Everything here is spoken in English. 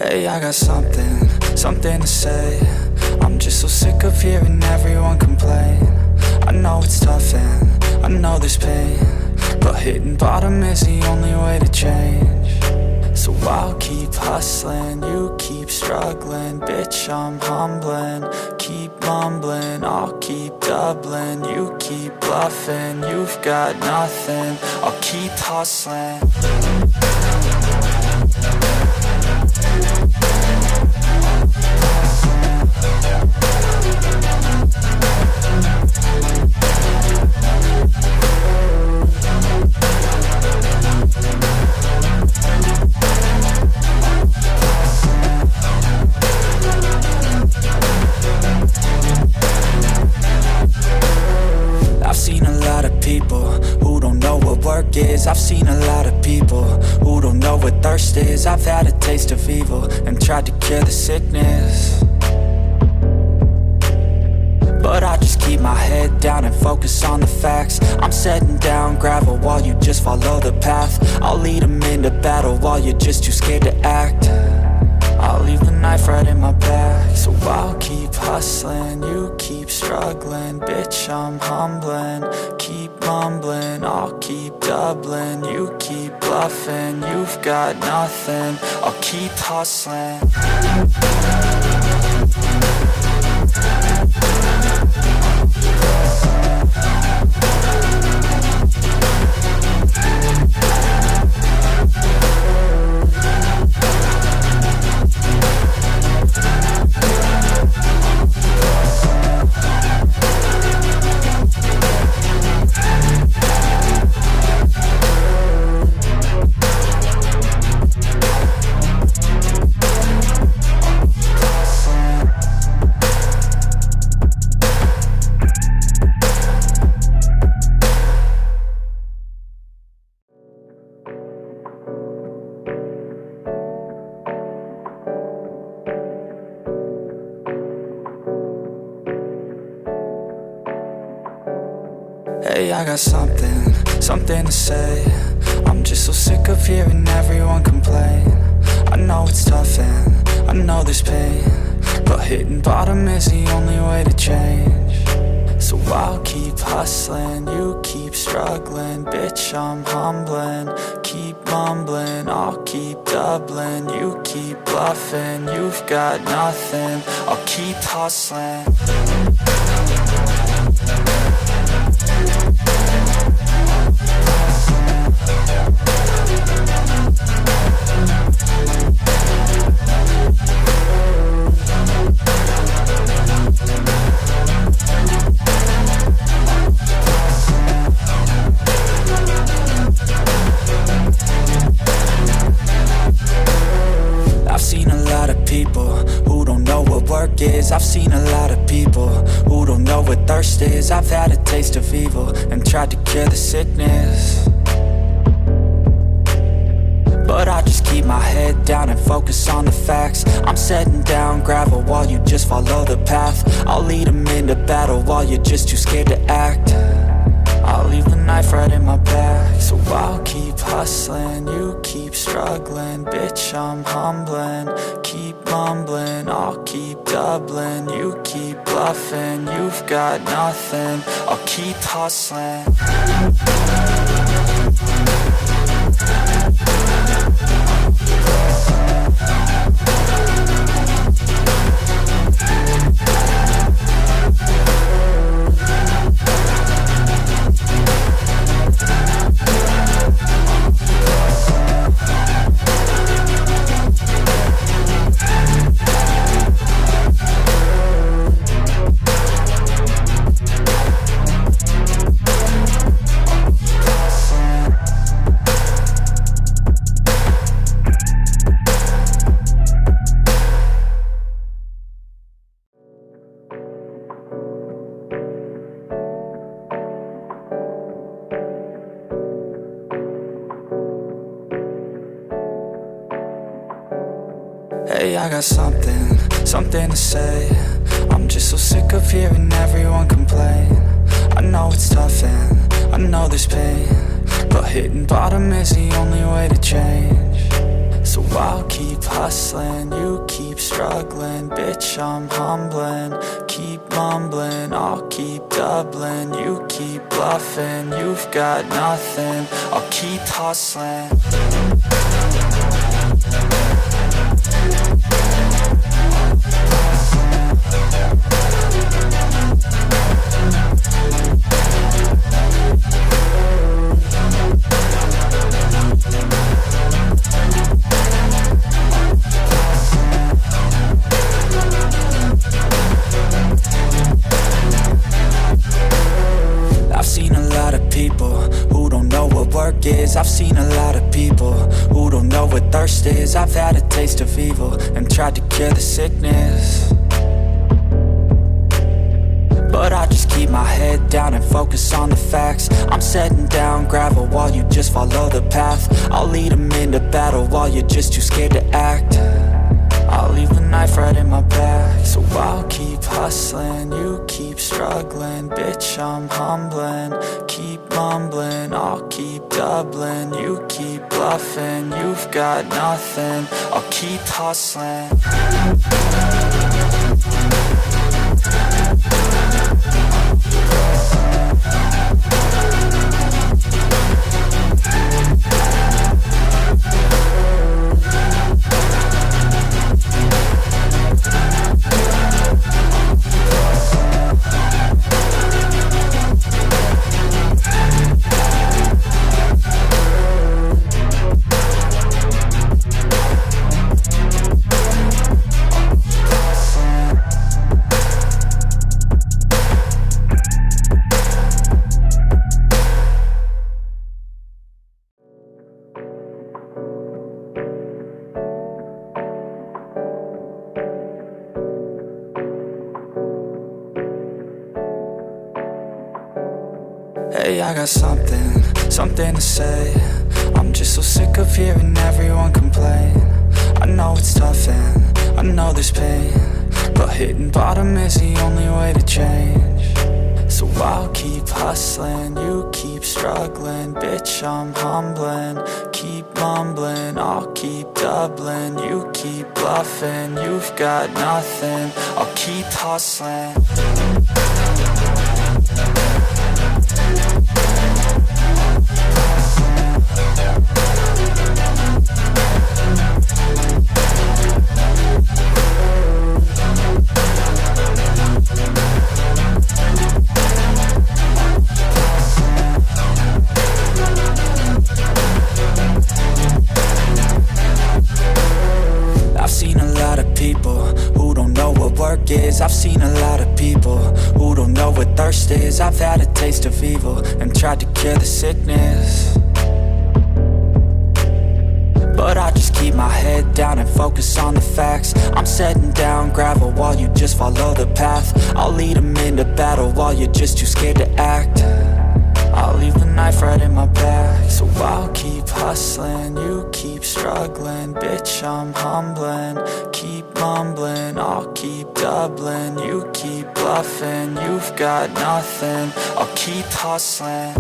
Hey, I got something to say. I'm just so sick of hearing everyone complain. I know it's tough and I know there's pain, but hitting bottom is the only way to change. So I'll keep hustling, you keep struggling. Bitch, I'm humbling, keep mumbling. I'll keep doubling, you keep bluffing. You've got nothing, I'll keep hustling. I've seen a lot of people who don't know what work is. I've seen a lot of people who don't know what thirst is. I've had a taste of evil and tried to cure the sickness, but I just keep my head down and focus on the facts. I'm setting down gravel while you just follow the path. I'll lead them into battle while you're just too scared to act. I'll leave the knife right in my back. So I'll keep hustling, you keep struggling. Bitch, I'm humbling, keep mumbling. I'll keep doubling, you keep bluffing. You've got nothing, I'll keep hustling. Hey, I got something to say. I'm just so sick of hearing everyone complain. I know it's tough and I know there's pain, but hitting bottom is the only way to change. So I'll keep hustling, you keep struggling. Bitch, I'm humbling, keep mumbling. I'll keep doubling, you keep bluffing. You've got nothing, I'll keep hustling. I've seen a lot of people who don't know what work is. I've seen a lot of people who don't know what thirst is. I've had a taste of evil and tried to cure the sickness, but I just keep my head down and focus on the facts. I'm setting down gravel while you just follow the path. I'll lead them into battle while you're just too scared to act. I'll leave the knife right in my back. So I'll keep hustling, you keep struggling. Bitch, I'm humbling, keep mumbling. I'll keep doubling, you keep bluffing. You've got nothing, I'll keep hustling. Hey, I got something to say. I'm just so sick of hearing everyone complain. I know it's tough and I know there's pain, but hitting bottom is the only way to change. So So I'll keep hustling, you keep struggling. Bitch, I'm humbling, keep mumbling. I'll keep doubling, you keep bluffing. You've got nothing, I'll keep hustling. I've seen a lot of people who don't know what work is. I've seen a lot of people who don't know what thirst is. I've had a taste of evil and tried to cure the sickness, but I just keep my head down and focus on the facts. I'm setting down gravel while you just follow the path. I'll lead them into battle while you're just too scared to act. I'll leave the knife right in my back. So I'll keep hustling, you keep struggling. Bitch, I'm humbling, keep mumbling. I'll keep doubling, you keep bluffing. You've got nothing, I'll keep hustling. Hey, I got something to say. I'm just so sick of hearing everyone complain. I know it's tough and I know there's pain, but hitting bottom is the only way to change. So I'll keep hustling, you keep struggling. Bitch, I'm humbling, keep mumbling. I'll keep doubling, you keep bluffing. You've got nothing, I'll keep hustling. I've seen a lot of people who don't know what work is. I've seen a lot of people who don't know what thirst is. I've had a taste of evil and tried to cure the sickness, but I just keep my head down and focus on the facts. I'm setting down gravel while you just follow the path. I'll lead them into battle while you're just too scared to act. I'll leave the knife right in my back. So I'll keep hustling, you keep struggling. Bitch, I'm humbling, keep mumbling. I'll keep doubling, you keep bluffing. You've got nothing, I'll keep hustling.